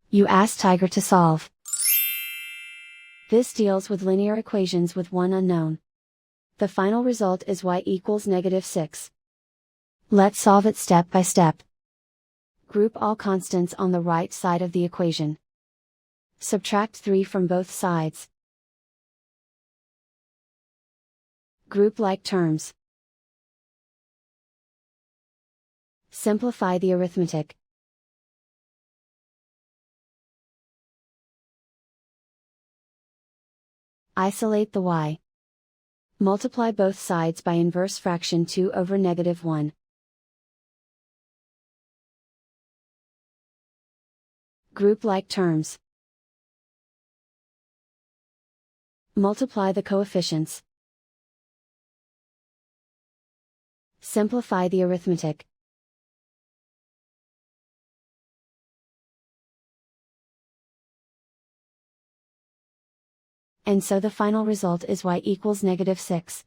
You ask Tiger to solve. This deals with linear equations with one unknown. The final result is y equals -6. Let's solve it step by step. Group all constants on the right side of the equation. Subtract 3 from both sides. Group like terms. Simplify the arithmetic. Isolate the y. Multiply both sides by inverse fraction 2 over -1. Group like terms. Multiply the coefficients. Simplify the arithmetic. And so the final result is y equals -6.